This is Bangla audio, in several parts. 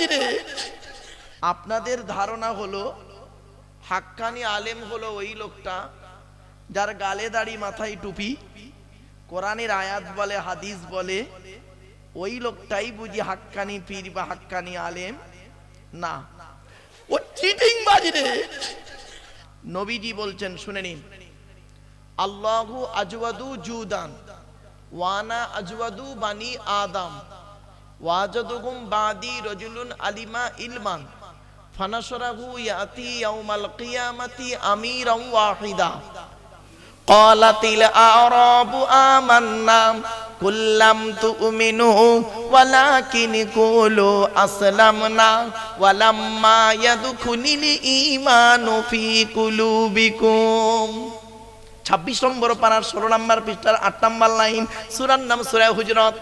বাজিরে আপনাদের ধারণা হলো হাক্কানি আলেম হলো ওই লোকটা যার গালে দাড়ি মাথায় টুপি, কোরআনের আয়াত বলে হাদিস বলে, ওই লোকটাই বুঝি হাক্কানি পীর বা হাক্কানি আলেম? না, ও চিটিং বাজিরে। নবীজি বলছেন, শুনে নিন, আল্লাহু আজওয়াদু জুদান ওয়ানা আজওয়াদু বানি আদম ওয়াজাদুহুম বাদি রাজুলুন আলিমা ইলমান ফানাশরাহু ইয়াতি ইয়াউমাল কিয়ামাতি আমিরান ওয়াহিদা ক্বালাতিল আ'রাবু আমান্না কুল্লাম তু'মিনু ওয়ালাকিন কুলু আসলামনা ওয়ালাম্মা ইয়াদখুলিল ঈমানু ফি কুলুবিকুম। 26 নম্বর পারার 16 নম্বর পৃষ্ঠার 8 নম্বর লাইন, সূরার নাম সূরা হুজুরাত।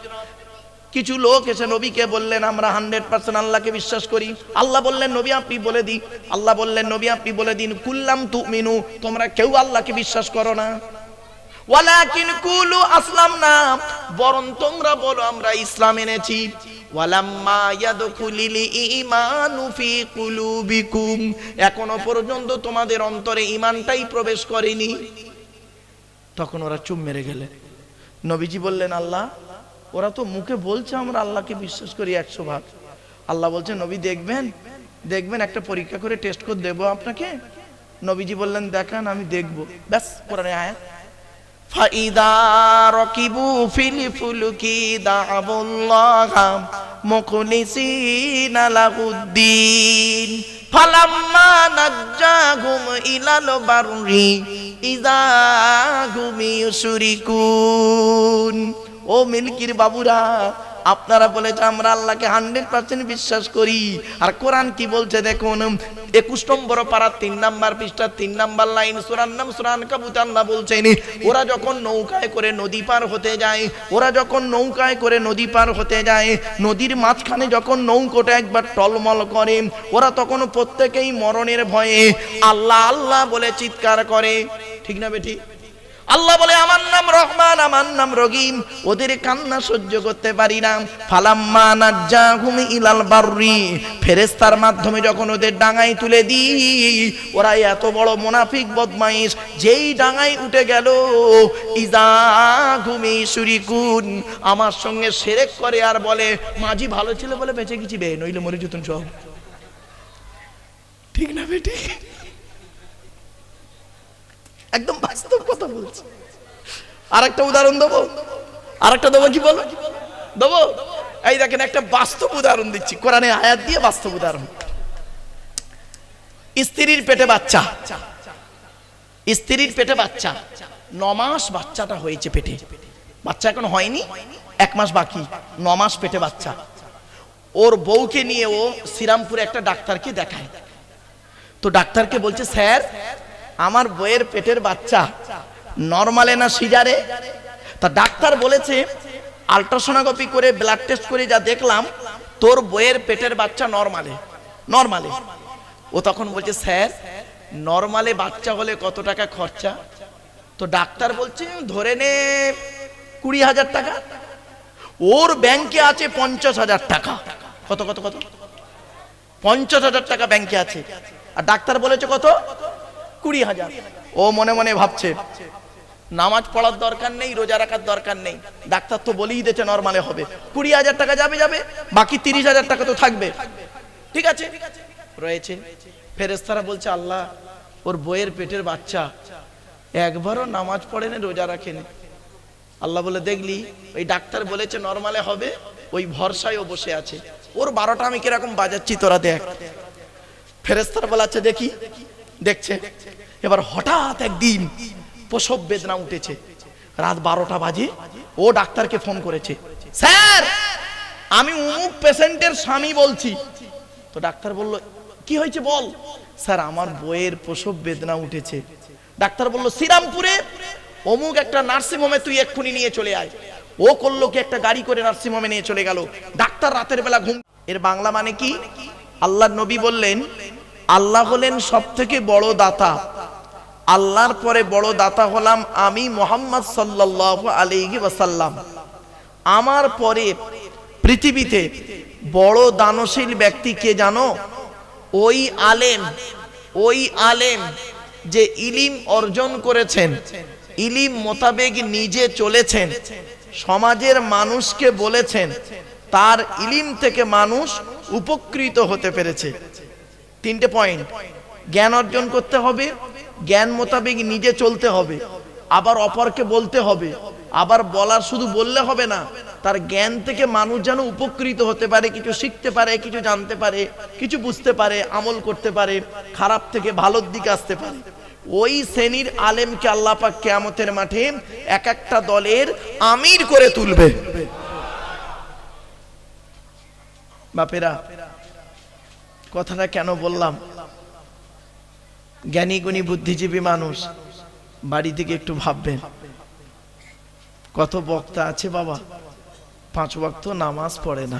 কিছু লোক এসে নবীকে বললেন, আমরা 100% আল্লাহকে বিশ্বাস করি। আল্লাহ বললেন, নবী আপনি বলে দিন। আল্লাহ বললেন, নবী আপনি বলে দিন, কুল্লাম তুমিনু, তোমরা কেউ আল্লাহকে বিশ্বাস করো না, ওয়ালাকিন কুলু আসলামনা, বরং তোমরা বলো আমরা ইসলাম এনেছি। ওয়ালাম্মা ইয়াদখুলিল ঈমানু ফি কুলুবিকুম, এখনো পর্যন্ত তোমাদের অন্তরে ঈমানটাই প্রবেশ করেনি। তখন ওরা চুপ মেরে গেলেন। নবীজি বললেন, আল্লাহ, ওরা তো মুখে বলছে আমরা আল্লাহকে বিশ্বাস করি 100 ভাগ। আল্লাহ বলছেন, নবী দেখবেন দেখবেন একটা পরীক্ষা করে টেস্ট করে দেবো আপনাকে। নবীজি বললেন, দেখান, আমি দেখব। ব্যাস, কোরআনের আয়াত, ফাইদা রাকিবু ফিল ফুলকি দা'আবুল্লাহা মুখলিসিনা লাহুদ্দিন ফালাম্মা নাজ্জাহুম ইলাল বাররি ইযা হুম ইউশরিকুন। ও মিল্কির বাবুরা, আপনারা বলেছে আমরা আল্লাহকে 100% বিশ্বাস করি, আর কোরআন কি বলছে দেখুন, 21 নম্বর পারা 3 নম্বর পৃষ্ঠা 3 নম্বর লাইন, সূরার নাম সূরা আনকাবুত। আল্লাহ বলছেন, ওরা যখন নৌকায় করে নদী পার হতে যায়, ওরা যখন নৌকায় করে নদী পার হতে যায়, নদীর মাঝখানে যখন নৌকোটা একবার টলমল করে, ওরা তখন প্রত্যেকেই মরণের ভয়ে আল্লাহ আল্লাহ বলে চিৎকার করে। ঠিক না বেটি? আল্লাহ বলে, আমার নাম রহমান, আমার নাম রহিম, ওদের কান্না সহ্য করতে পারি না। ফালাম্মা নাজ্জাহুম ইলাল বাররি, ফেরেশতার মাধ্যমে যখন ওদের ডাঙায় তুলে দিই, ওরা এত বড় মুনাফিক বদমাইশ, যেই ডাঙায় উঠে গেল, ইযা হুম ইউশরিকুন, আমার সঙ্গে শিরক করে আর বলে মাঝি ভালো ছিল বলে বেঁচে গেছি বে, নইলে মরে যেতুন সব। ঠিক না বেটি? একদম বাস্তব কথা বলছি। আরেকটা উদাহরণ দেবো, আরেকটা দেবো, কি বলো দেবো? এই দেখেন, একটা বাস্তব উদাহরণ দিচ্ছি, কোরআনে আয়াত দিয়ে বাস্তব উদাহরণ। স্ত্রীর পেটে বাচ্চা, স্ত্রীর পেটে বাচ্চা, 9 মাস বাচ্চাটা হয়েছে পেটে, বাচ্চা এখন হয়নি, 1 মাস বাকি, 9 মাস পেটে বাচ্চা। ওর বউকে নিয়ে ও শ্রীরামপুরে একটা ডাক্তারকে দেখায়। তো ডাক্তারকে বলছে, স্যার, আমার বইয়ের পেটের বাচ্চা নরমালে না সিজারে? তা ডাক্তার বলেছে, আল্ট্রাসোনোগ্রাফি করে ব্লাড টেস্ট করে যা দেখলাম, তোর বইয়ের পেটের বাচ্চা নরমালে। নরমালে। ও তখন বলছে, স্যার, নরমালে বাচ্চা হলে কত টাকা খরচা? তো ডাক্তার বলছে, ধরে নে 20,000 টাকা। ওর ব্যাংকে আছে 50,000 টাকা। কত কত কত? 50,000 টাকা ব্যাংকে আছে, আর ডাক্তার বলেছে কত? 20,000। ও মনে মনে ভাবছে, নামাজ পড়ার দরকার নেই, রোজা রাখার দরকার নেই, ডাক্তার তো বলেই দিয়েছে নরমালে হবে, 20,000 টাকা যাবে যাবে, বাকি 30,000 টাকা তো থাকবে। ঠিক আছে, রয়েছে। ফেরেশতারা বলছে, আল্লাহ, ওর বইয়ের পেটের বাচ্চা একবারও নামাজ পড়েনি, রোজা রাখেনি। আল্লাহ বলে, দেখলি, ওই ডাক্তার বলেছে নরমালে হবে, ওই ভরসায় ও বসে আছে, ওর 12টা আমি কিরকম বাজাচ্ছি তোরা দেখ। ফেরেশতারা বলে, আচ্ছা দেখি। দেখছে। এবার হঠাৎ একদিন প্রসব বেদনা উঠেছে, রাত 12টা বাজে। ও ডাক্তারকে ফোন করেছে, স্যার, আমি অমুক পেশেন্টের স্বামী বলছি। তো ডাক্তার বলল, কি হয়েছে বল। স্যার, আমার বইয়ের প্রসব বেদনা উঠেছে। ডাক্তার বলল, শ্রীরামপুরে অমুক একটা নার্সিং হোমে তুই এক্ষুনি নিয়ে চলে আয়। ও করলো কি, একটা গাড়ি করে নার্সিং হোমে নিয়ে চলে গেল। ডাক্তার রাতের বেলা ঘুম। এর বাংলা মানে কি? আল্লাহর নবী বললেন, আল্লাহ হলেন সবথেকে বড় দাতা, আল্লাহর পরে বড় দাতা হলাম আমি মুহাম্মদ সাল্লাল্লাহু আলাইহি ওয়াসাল্লাম। আমার পরে পৃথিবীতে বড় দানশীল ব্যক্তি কে জানো? ওই আলেম যে ইলিম অর্জন করেছেন, ইলিম মোতাবেক নিজে চলেছেন, সমাজের মানুষকে বলেছেন, তার ইলিম থেকে মানুষ উপকৃত হতে পেরেছে। 3টে পয়েন্ট: জ্ঞান অর্জন করতে হবে, জ্ঞান মোতাবেক নিজে চলতে হবে, আবার অপরকে বলতে হবে। আবার বলার শুধু বললে হবে না, তার জ্ঞান থেকে মানুষ যেন উপকৃত হতে পারে, কিছু শিখতে পারে, কিছু জানতে পারে, কিছু বুঝতে পারে, আমল করতে পারে, খারাপ থেকে ভালোর দিকে আসতে পারে। ওই শ্রেণীর আলেমকে আল্লাহ পাক কিয়ামতের মাঠে এক একটা দলের আমির করে তুলবে। বাপেরা, কথাটা কেন বললাম? জ্ঞানী গুণী বুদ্ধিজীবী মানুষ বাড়ি থেকে একটু ভাববেন। কত বক্তা আছে বাবা 5 ওয়াক্ত নামাজ পড়ে না,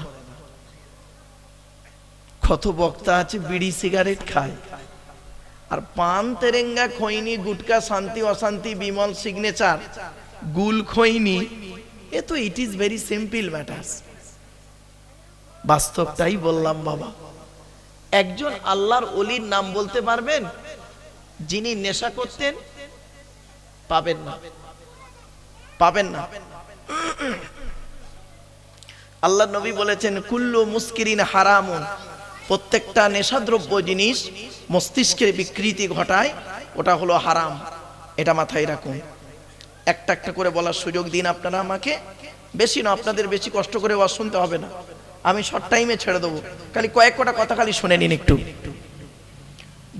কত বক্তা আছে বিড়ি সিগারেট খায়, আর পান তেরেঙ্গা খৈনি গুটকা শান্তি অশান্তি বিমল সিগনেচার গুল খৈনি, এ তো it is very simple matters. বাস্তবটাই বললাম বাবা। একজন আল্লাহর ওলির নাম বলতে পারবেন যিনি নেশা করতেন? পাবেন না, পাবেন না। আল্লাহ নবী বলেছেন কুল্লু মুস্কিরিন হারামুন, প্রত্যেকটা নেশাদ্রব্য জিনিস মস্তিষ্কের বিকৃতি ঘটায়, ওটা হলো হারাম। এটা মাথায় রাখুন। একটা একটা করে বলার সুযোগ দিন আপনারা আমাকে, বেশি না, আপনাদের বেশি কষ্ট করে ওয়াজ শুনতে হবে না, আমি শর্ট টাইমে ছেড়ে দেবো। খালি কয়েক কটা কথা খালি শুনে নিন একটু।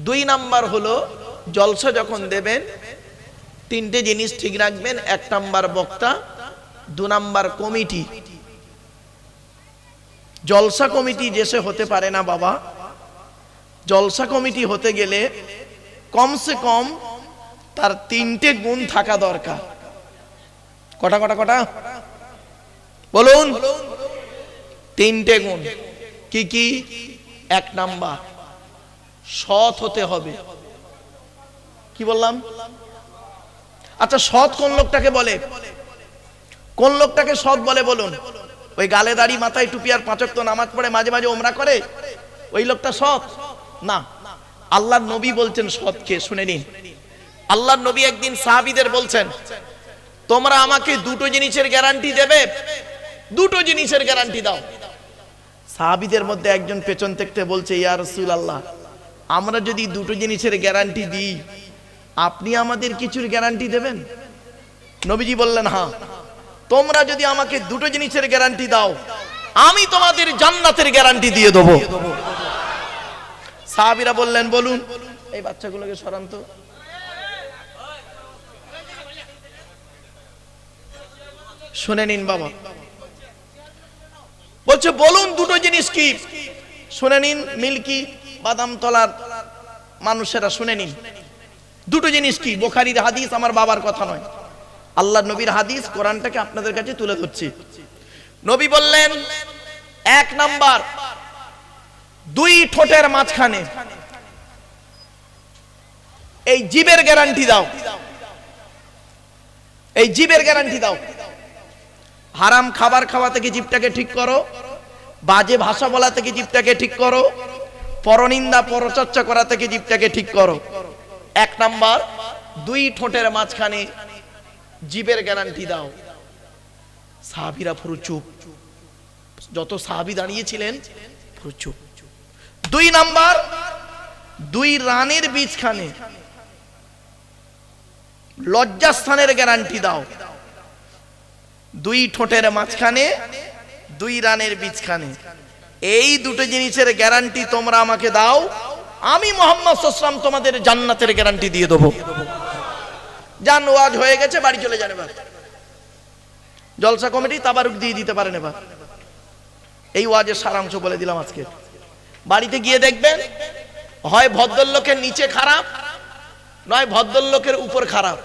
2 নাম্বার হলো জলসা যখন দেবেন 3টে জিনিস ঠিক রাখবেন। 1 নাম্বার বক্তা, 2 নাম্বার কমিটি। জলসা কমিটি যেসে হতে পারে না বাবা, জলসা কমিটি হতে গেলে কমসে কম তার 3টে গুণ থাকা দরকার। কটা কটা কটা বলুন? 3টে গুণ। কি কি? 1 নাম্বার সৎ হতে হবে। কি বললাম? আচ্ছা, সৎ কোন লোকটাকে বলে? কোন লোকটাকে সৎ বলে বলুন? ওই গালে দাড়ি, মাথায় টুপি আর 5 ওয়াক্ত নামাজ পড়ে, মাঝে মাঝে ওমরা করে, ওই লোকটা সৎ না। আল্লাহর নবী বলছেন সৎকে। শুনে নিন, আল্লাহর নবী একদিন সাহাবীদের বলছেন, তোমরা আমাকে 2টো জিনিসের গ্যারান্টি দেবে, 2টো জিনিসের গ্যারান্টি দাও। সাহাবীদের মধ্যে একজন পেছন থেকে বলছে, ইয়া রাসূলুল্লাহ, আমরা যদি 2টো জিনিসের গ্যারান্টি দিই, আপনি আমাদের কিছুর গ্যারান্টি দেবেন? নবীজি বললেন, হ্যাঁ, তোমরা যদি আমাকে 2টো জিনিসের গ্যারান্টি দাও, আমি তোমাদের জান্নাতের গ্যারান্টি দিয়ে দেবো। সাহাবীরা বললেন, বলুন। এই বাচ্চাগুলোকে সরান তো। শুনে নিন বাবা, বলছে বলুন 2টো জিনিস কি? শুনে নিন, মিল্কি বাদামতলার মানুষেরা শুনে নিন, 2টো জিনিস কি? বুখারীর হাদিস, আমার বাবার কথা নয়, আল্লাহর নবীর হাদিস, কোরআনটাকে আপনাদের কাছে তুলে ধরছি। নবী বললেন, 1 নাম্বার, 2 ঠোঁটের মাঝখানে এই জিবের গ্যারান্টি দাও, এই জিবের গ্যারান্টি দাও। হারাম খাবার খাওয়া থেকে জিভটাকে ঠিক করো, বাজে ভাষা বলা থেকে জিভটাকে ঠিক করো, পরনিন্দা পরচর্চা করা থেকে জিভটাকে ঠিক করো। 1 নাম্বার, 2 ঠোঁটের মাঝখানে জিবের গ্যারান্টি দাও। সাহাবীরা পুরো চুপ, যত সাহাবী দাঁড়িয়েছিলেন পুরো চুপ। 2 নাম্বার, 2 রানের বীজখানে লজ্জাস্থানের গ্যারান্টি দাও। 2 ঠোঁটের মাঝখানে 2 রানের বীজখানে, এই 2টো জিনিসের গ্যারান্টি তোমরা আমাকে দাও, আমি মুহাম্মদ সাল্লাল্লাহু আলাইহি ওয়াসাল্লাম তোমাদের জান্নাতের গ্যারান্টি দিয়ে দেবো। জান, ওয়াজ হয়ে গেছে, বাড়ি চলে যান। এবার জলসা কমিটি তাবারুক দিয়ে দিতে পারেন। এবার এই ওয়াজের সারাংশ বলে দিলাম আজকে। বাড়িতে গিয়ে দেখবেন, হয় ভদ্রলোকের নিচে খারাপ, নয় ভদ্রলোকের উপর খারাপ।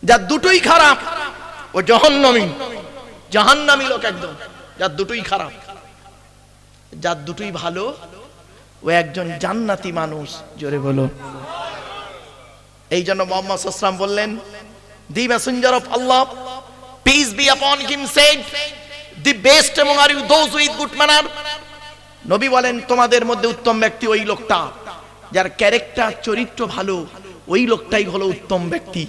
যার দুটোই খারাপ ও জাহান্নামী, জাহান্নামী লোক একদম। যার দুটোই খারাপ, যার দুটোই ভালো, ও একজন জান্নাতি মানুষ। জোরে বলো। এই জন্য মুহাম্মদ সাল্লাল্লাহু আলাইহি ওয়াসাল্লাম বললেন, the messenger of Allah, peace be upon him, said, the best among are you those with good manner? নবী বলেন তোমাদের মধ্যে উত্তম ব্যক্তি ওই লোকটা যার ক্যারেক্টার চরিত্র ভালো, ওই লোকটাই হলো উত্তম ব্যক্তি।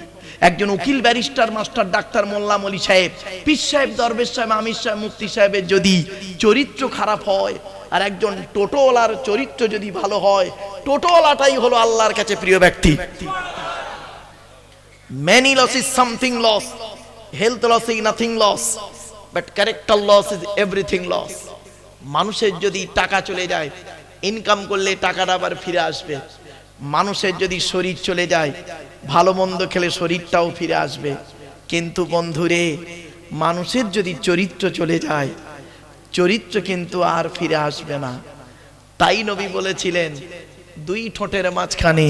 একজন উকিল, ব্যারিস্টার, মাস্টার, ডাক্তার, মোল্লা, মলি সাহেব, পীর সাহেব, দরবেশ সাহেব, আমির সাহেব, মুফতি সাহেবের যদি চরিত্র খারাপ হয়, আর একজন টোটোওয়ালার চরিত্র যদি ভালো হয়, টোটোওয়ালাটাই হলো আল্লাহর কাছে প্রিয় ব্যক্তি। Many loss is something loss, health loss is nothing loss, but character loss is everything loss. মানুষের যদি টাকা চলে যায়, ইনকাম করলে টাকাটা আবার ফিরে আসবে। মানুষের যদি শরীর চলে যায়, ভালো মন্দ খেলে শরীরটাও ফিরে আসবে। কিন্তু বন্ধুরে, মানুষের যদি চরিত্র চলে যায়, চরিত্র কিন্তু আর ফিরে আসবে না। তাই নবী বলেছিলেন, দুই ঠোঁটের মাঝখানে,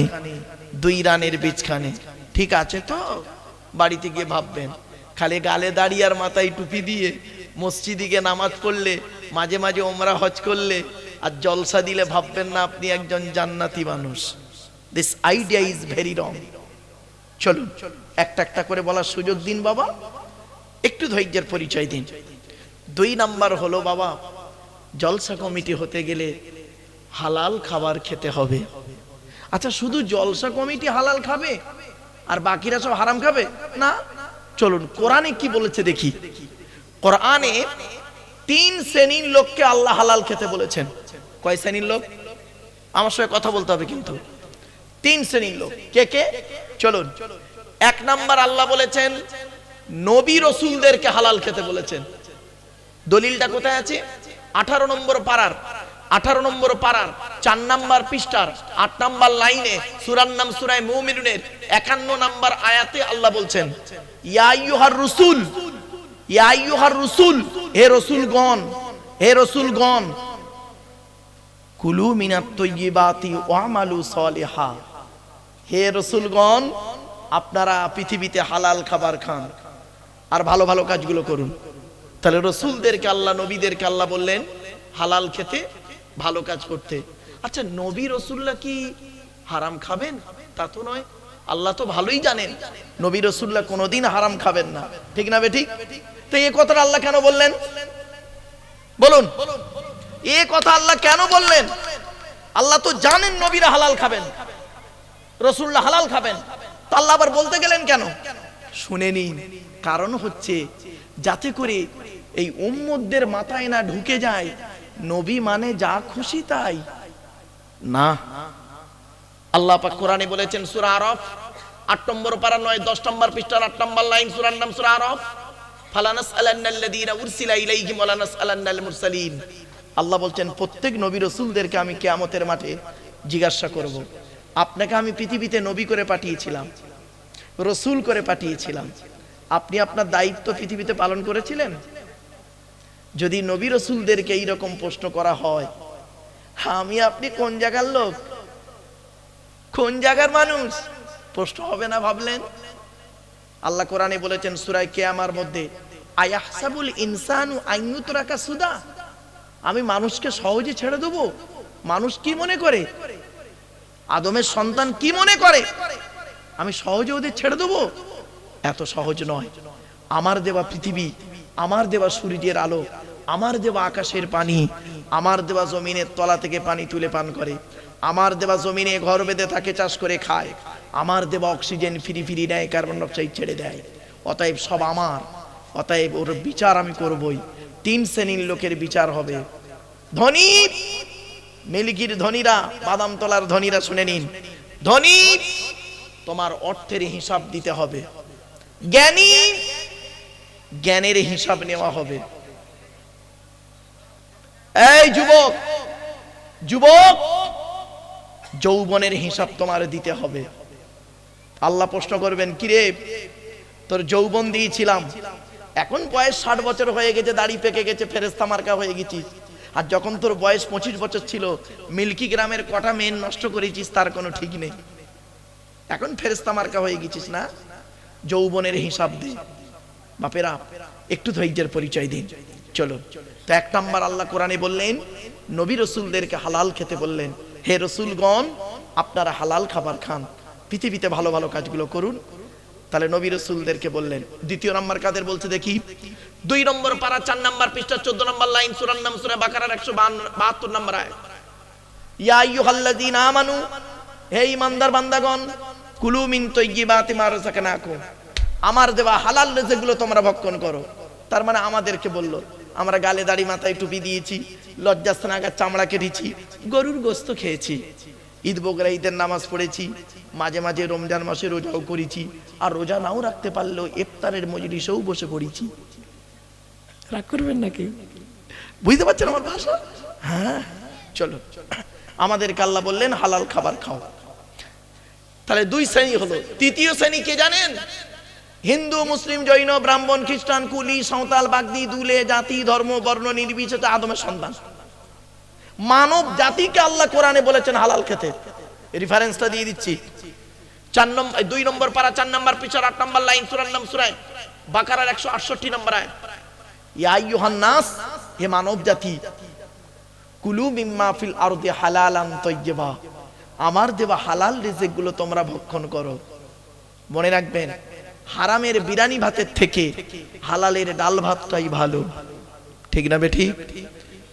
দুই রানের বীজখানে। ঠিক আছে তো? বাড়িতে গিয়ে ভাববেন, খালি গালে দাড়ি আর মাথায় টুপি দিয়ে মসজিদে গিয়ে নামাজ পড়লে, মাঝে মাঝে ওমরা হজ করলে আর জলসা দিলে ভাববেন না আপনি একজন জান্নাতি মানুষ। This idea is very wrong. চলুন একটা একটা করে বলার সুযোগ দিন বাবা, একটু ধৈর্যের পরিচয় দিন। 2 নাম্বার হলো বাবা, জলসা কমিটি হতে গেলে হালাল খাবার খেতে হবে। আচ্ছা, শুধু জলসা কমিটি হালাল খাবে আর বাকিরা সব হারাম খাবে? না। চলুন কোরআনে কি বলেছে দেখি। কোরআনে 3 শ্রেণীর লোককে আল্লাহ হালাল খেতে বলেছেন। কয় শ্রেণীর লোক? আমার সঙ্গে কথা বলতে হবে কিন্তু। 3 শ্রেণীর লোক। কে কে? চলুন। 1 নাম্বার আল্লাহ বলেছেন নবী রাসূলদেরকে হালাল খেতে বলেছেন। দলিলটা কোথায় আছে? 18 নম্বর পারার 4 নাম্বার পৃষ্ঠার 8 নাম্বার লাইনে, সূরার নাম সূরা মুমিনুনের 51 নাম্বার আয়াতে আল্লাহ বলছেন, ইয়া আইয়ুহার রাসূল, ইয়া আইয়ুহার রাসূল, হে রাসূলগণ, হে রাসূলগণ, কুলু মিনাত তাইয়্যিবাতি ওয়ামালু সলিহা। হে রাসূলগণ, আপনারা পৃথিবীতে হালাল খাবার খান আর ভালো ভালো কাজগুলো করুন। তাহলে রাসূলদেরকে আল্লাহ, নবীদেরকে আল্লাহ বললেন হালাল খেতে, ভালো কাজ করতে। আচ্ছা, নবী রাসূলরা কি হারাম খাবেন? তা তো নয়। আল্লাহ তো ভালোই জানেন নবী রাসূলরা কোনোদিন হারাম খাবেন না, ঠিক না বেঠিক? তো এই কথাটা আল্লাহ কেন বললেন বলুন? এই কথা আল্লাহ কেন বললেন? আল্লাহ তো জানেন নবীরা হালাল খাবেন, রাসূলরা হালাল খাবেন, তো আল্লাহ আবার বলতে গেলেন কেন? শুনে নিন। কারণ হচ্ছে যাতে করে এই উম্মতদের মাথায় না ঢুকে যায় নবী মানে যা খুশি তাই না। আল্লাহ পাক কোরআনে বলেছেন সূরা আরাফ 8 নম্বর পারা 9 10 নম্বর পৃষ্ঠার 8 নম্বর লাইন, সূরার নাম সূরা আরাফ, ফালানাসআলান্নাল্লাযীনা উরসিলা ইলাইহিম ওয়া লানাসআলান্নাল মুরসালিন। আল্লাহ বলছেন প্রত্যেক নবী রাসূলদেরকে আমি কিয়ামতের মাঠে জিজ্ঞাসা করব, আপনাকে আমি পৃথিবীতে নবী করে পাঠিয়েছিলাম, রাসূল করে পাঠিয়েছিলাম, আপনি আপনার দায়িত্ব পৃথিবীতে পালন করেছিলেন? যদি নবী রাসূলদেরকে এই রকম প্রশ্ন করা হয়, আমি আপনি কোন জায়গার লোক, কোন জায়গার মানুষ? প্রশ্ন হবে না ভাবলেন? আল্লাহ কোরআনে বলেছেন সূরা কিয়ামার মধ্যে, আয়াহসাবুল ইনসানু আইয়ুতরাকা সুদা। আমি মানুষকে সহজে ছেড়ে দেব? মানুষ কি মনে করে, আদমের সন্তান কি মনে করে আমি সহজে ওদের ছেড়ে দেব? এত সহজ নয়। আমার দেওয়া পৃথিবী, আমার দেওয়া সূর্যের আলো, আমার দেওয়া আকাশের পানি, আমার দেওয়া জমিনের তলা থেকে পানি তুলে পান করে, আমার দেওয়া জমিনে ঘর বেঁধে থাকে, চাষ করে খায়, আমার দেওয়া অক্সিজেন ফিরি ফিরি নেয়, কার্বন ডাইঅক্সাইড ছেড়ে দেয়। অতএব সব আমার, অতএব ওর বিচার আমি করবই। 3 শ্রেণীর লোকের বিচার হবে। ধনী, মিল্কির ধনীরা, বাদামতলার ধনীরা শুনে নিন, ধনী তোমার অর্থের হিসাব দিতে হবে, জ্ঞানী জ্ঞানের হিসাব নেওয়া হবে। এই যুবক, যুবক যৌবনের হিসাব তোমার দিতে হবে। আল্লাহ প্রশ্ন করবেন, কিরে তোর যৌবন দিয়েছিলাম, এখন বয়স 60 বছর হয়ে গেছে, দাড়ি পেকে গেছে, ফেরেশতা মার্কা হয়ে গেছিস, আর যখন তোর বয়স 25 বছর ছিল মিল্কি গ্রামের কটা মেন নষ্ট করেছিস তার কোনো ঠিক নেই, এখন ফেরেশতা মার্কা হয়ে গেছিস না? যৌবনের হিসাব দে। বাপেরা একটু ধৈর্যের পরিচয় দিন। চলো তো 1 নাম্বার আল্লাহ কোরআনে বললেন নবী রাসূলদেরকে হালাল খেতে বললেন, হে রাসূলগণ আপনারা হালাল খাবার খান, পৃথিবীতে ভালো ভালো কাজগুলো করুন। তাহলে নবী রাসূলদেরকে বললেন। 2 নাম্বার কাদের বলছে দেখি? 2 নম্বর পারা 4 নম্বর পৃষ্ঠা 14 নম্বর লাইন, সূরার নাম সূরা বাকারার 172 নম্বর আয়াত। ইয়া আইয়ুহাল্লাযীনা আমানু, হে ঈমানদার বান্দাগণ, কুলু মিন তাইয়্যিবাতি মা রাযাকনাকুম, আমার দেওয়া হালাল রিজিকগুলো তোমরা ভক্ষণ করো। তার মানে আমাদেরকে বলল, আমরা গালে দাড়ি মাথায় টুপি দিয়েছি, লজ্জাস্থানে আগার চামড়া কেটেছি, গরুর গোশত খেয়েছি, ঈদ বকরা ঈদের নামাজ পড়েছি, মাঝে মাঝে রমজান মাসে রোজাও করেছি, আর রোজা নাও রাখতে পারলেও ইফতারের মজলিসেও বসে পড়েছি। রাগ করবেন নাকি? বুঝতে পারছেন আমার ভাষা? হ্যাঁ, চলো, আমাদেরকে আল্লাহ বললেন হালাল খাবার খাও। তাহলে 2 শ্রেণী হলো। তৃতীয় শ্রেণী কে জানেন? হিন্দু, মুসলিম, জৈন, ব্রাহ্মণ, খ্রিস্টান, কুলি, সাঁওতাল, বাগদি, দুলে, জাতি, ধর্ম, বর্ণ নির্বিশেষে আদমের সন্তান। মানব জাতিকে আল্লাহ কোরআনে বলেছেন হালাল খেতে। রেফারেন্সটা দিয়ে দিচ্ছি। 2 নম্বর পারা 4 নম্বর পৃষ্ঠার 8 নম্বর লাইন, সূরার নাম সূরা বাকারার 168 নম্বর আয়াত। ইয়া আইয়ুহান নাস, হে মানব জাতি, কুলু মিম্মা ফিল আরদি হালালান তাইয়্যিবা, আমার দেওয়া হালাল রিজিকগুলো তোমরা ভক্ষণ করো। মনে রাখবেন, হারামের বিরানি ভাতের থেকে হালালের ডাল ভাতটাই ভালো। ঠিক না বেঠিক?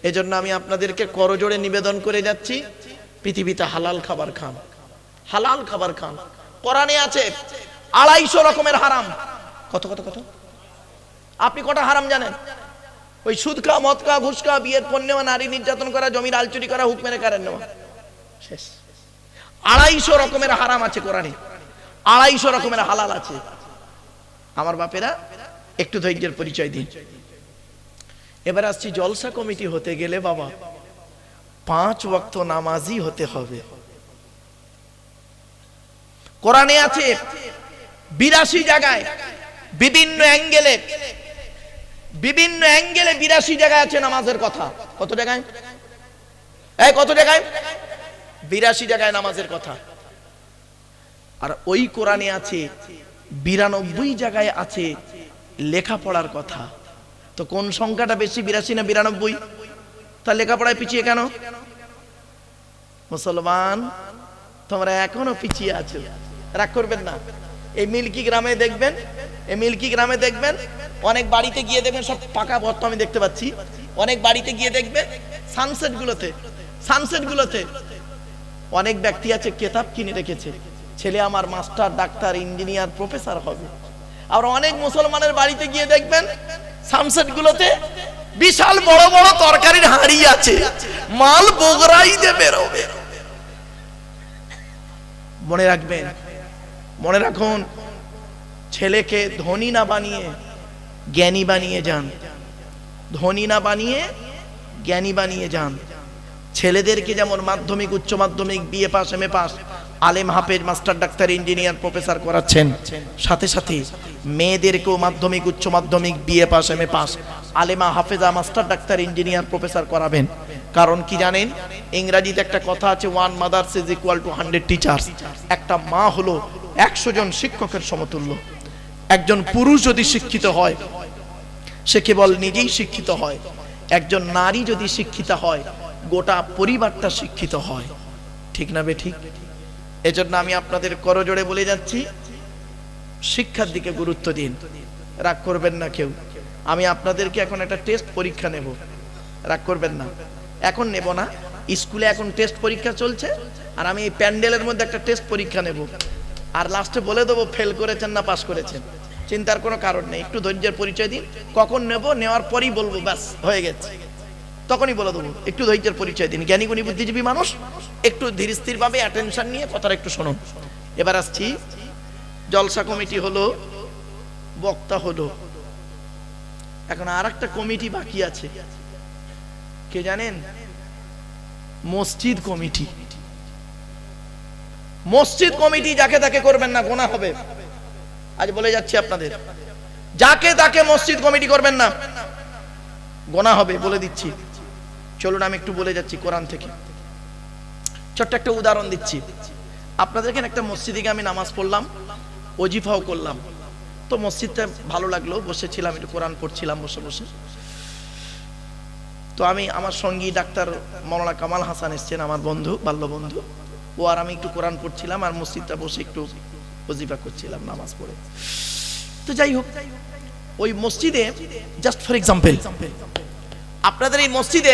এজন্য আমি আপনাদেরকে করজোড়ে নিবেদন করে যাচ্ছি, পৃথিবীতে হালাল খাবার খান, হালাল খাবার খান। কোরআনে আছে 250 রকমের হারাম। কত কত কত? আপনি কটা হারাম জানেন? ওই সুদ খাওয়া, মদ খাওয়া, ঘুষ খাওয়া, বিয়ের পণ নেওয়া, নারী নির্যাতন করা, জমির আলচুরি করা, হুক মেরে কারেন্ট নেওয়া, শেষ। 250 রকমের হারাম আছে কোরআনে, 250 রকমের হালাল আছে। আমার বাপেরা একটু ধৈর্যের পরিচয় দিন। এবার আসছি, জলসা কমিটি হতে গেলে বাবা 5 ওয়াক্ত নামাজি হতে হবে। কোরআনে আছে 82 জায়গায় বিভিন্ন অ্যাঙ্গেলে 82 জায়গায় আছে নামাজের কথা। কত জায়গায়? কত জায়গায়? 82 জায়গায় নামাজের কথা। আর ওই কোরআনে আছে 92 জায়গায় আছে লেখাপড়ার কথা। তো কোন সংখ্যাটা বেশি, 82 না 92? তা লেখাপড়ায় পিছিয়ে কেন? মুসলমান, তোমরা এখনো পিছিয়ে আছো। রাগ করবেন না। এই মিল্কি গ্রামে দেখবেন, অনেক বাড়িতে গিয়ে দেখবেন সব পাকা ভর্ত আমি দেখতে পাচ্ছি। অনেক বাড়িতে গিয়ে দেখবেন সানসেটগুলোতে অনেক ব্যক্তি আছে কেতাব কিনে রেখেছে, ছেলে আমার মাস্টার, ডাক্তার, ইঞ্জিনিয়ার, প্রফেসর হবে। আর অনেক মুসলমানের বাড়িতে গিয়ে দেখবেন সানসেটগুলোতে বিশাল বড় বড় তরকারির হাঁড়ি আছে, মাল বগরাই দিয়ে বেরোবে। মনে রাখুন, ছেলেকে ধনী না বানিয়ে জ্ঞানী বানিয়ে যান, ধনী না বানিয়ে জ্ঞানী বানিয়ে যান। ছেলেদেরকে যেমন মাধ্যমিক, উচ্চ মাধ্যমিক, বিএ পাস, এমএ পাস, আলেম, হাফেজ, মাস্টার, ডাক্তার, ইঞ্জিনিয়ার, প্রফেসর করাচ্ছেন, সাথে সাথে মেয়েদেরকেও মাধ্যমিক, উচ্চ মাধ্যমিক, BA pass, MA pass, আলেমা, হাফেজা, master, doctor, engineer, professor করাবেন। কারণ কি জানেন? ইংরেজিতে একটা কথা আছে, 1 mother's is equal to 100 teachers. একটা মা হলো 100 জন শিক্ষকের সমতুল্য। একজন পুরুষ যদি শিক্ষিত হয়, সে কেবল নিজেই শিক্ষিত হয়। একজন নারী যদি শিক্ষিত হয়, গোটা পরিবারটা শিক্ষিত হয়। ঠিক না বেঠিক? এজন্য আমি আপনাদের করজোড়ে বলে যাচ্ছি, শিক্ষার দিকে গুরুত্ব দিন। রাগ করবেন না কেউ। আমি আপনাদেরকে এখন একটা টেস্ট পরীক্ষা নেব, রাগ করবেন না। এখন নেব না, স্কুলে এখন টেস্ট পরীক্ষা চলছে, আর আমি এই প্যান্ডেলের মধ্যে একটা টেস্ট পরীক্ষা নেব, আর লাস্টে বলে দেবো ফেল করেছেন না পাস করেছেন। চিন্তার কোনো কারণ নেই, একটু ধৈর্যের পরিচয় দিন। কখন নেব? নেওয়ার পরেই বলবো, ব্যাস হয়ে গেছে, তখনই বলে দেবো। একটু ধৈর্যের পরিচয় দিন। জ্ঞানী গুণী বুদ্ধিজীবী মানুষ, একটু ধীর স্থির ভাবে অ্যাটেনশন নিয়ে কথাটা একটু শুনুন। এবার আসছি, জলসা কমিটি হলো, বক্তা হলো, এখন আর একটা কমিটি বাকি আছে, কে জানেন? মসজিদ কমিটি। মসজিদ কমিটি যাকে তাকে করবেন না, গোনা হবে। আজ বলে যাচ্ছি আপনাদের, যাকে তাকে মসজিদ কমিটি করবেন না, গোনা হবে, বলে দিচ্ছি। চলুন আমি একটু বলে যাচ্ছি কোরআন থেকে, ছোট্ট একটা উদাহরণ দিচ্ছি আপনাদেরকে। একটা মসজিদে গিয়ে আমি নামাজ পড়লাম, ওজিফাও করলাম। তো মসজিদটা ভালো লাগলো, বসেছিলাম, একটু কোরআন পড়ছিলাম বসে বসে। তো আমি, আমার সঙ্গী ডাক্তার মাওলানা কামাল হাসান এসছেন, আমার বন্ধু, বাল্য বন্ধু, ও আর আমি একটু কোরআন পড়ছিলাম, আর মসজিদটা বসে একটু ওজিফা করছিলাম নামাজ পড়ে। তো যাই হোক, ওই মসজিদে, জাস্ট ফর এক্সাম্পল, আপনাদের এই মসজিদে